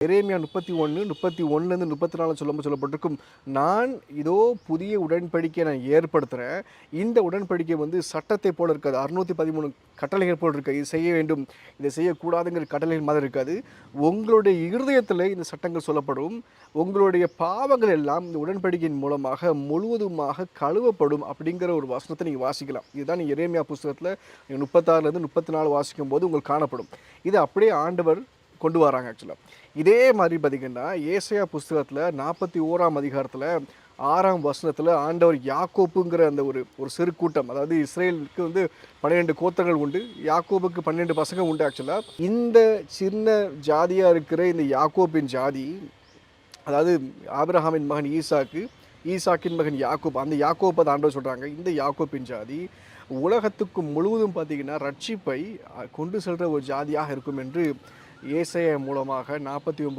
எரேமியா 31, 31லேருந்து 34 சொல்லப்பட்டிருக்கும். நான் இதோ புதிய உடன்படிக்கையை நான் ஏற்படுத்துகிறேன். இந்த உடன்படிக்கை வந்து சட்டத்தை போல இருக்காது. 613 கட்டளைகள் போல் இருக்காது. இது செய்ய வேண்டும், இதை செய்யக்கூடாதுங்கிற கட்டளைகள் மாதிரி இருக்காது. உங்களுடைய இருதயத்தில் இந்த சட்டங்கள் சொல்லப்படும். உங்களுடைய பாவங்கள் எல்லாம் இந்த உடன்படிக்கையின் மூலமாக முழுவதுமாக கழுவப்படும் அப்படிங்கிற ஒரு வசனத்தை நீங்கள் வாசிக்கலாம். இதுதான் எரேமியா புஸ்தகத்தில் 36லேருந்து 34 வாசிக்கும் போது உங்களுக்கு காணப்படும். இது அப்படியே ஆண்டவர் கொண்டு வராங்க. ஆக்சுவலாக இதே மாதிரி பார்த்திங்கன்னா ஏசாயா புஸ்தகத்தில் 41ஆம் அதிகாரத்தில் 6ஆம் வசனத்தில் ஆண்டவர் யாக்கோப்புங்கிற அந்த ஒரு சிறு கூட்டம், அதாவது இஸ்ரேலுக்கு வந்து 12 கோத்திரங்கள் உண்டு, யாக்கோபுக்கு 12 பசங்க உண்டு. ஆக்சுவலாக இந்த சின்ன ஜாதியாக இருக்கிற இந்த யாக்கோப்பின் ஜாதி, அதாவது ஆபிரகாமின் மகன் ஈசாக்கு, ஈசாக்கின் மகன் யாக்கோப், அந்த யாக்கோப்பை தான் ஆண்டவர் சொல்கிறாங்க. இந்த யாக்கோப்பின் ஜாதி உலகத்துக்கு முழுவதும் பார்த்திங்கன்னா ரட்சிப்பை கொண்டு செல்கிற ஒரு ஜாதியாக இருக்கும் என்று ஏசாயா மூலமாக 49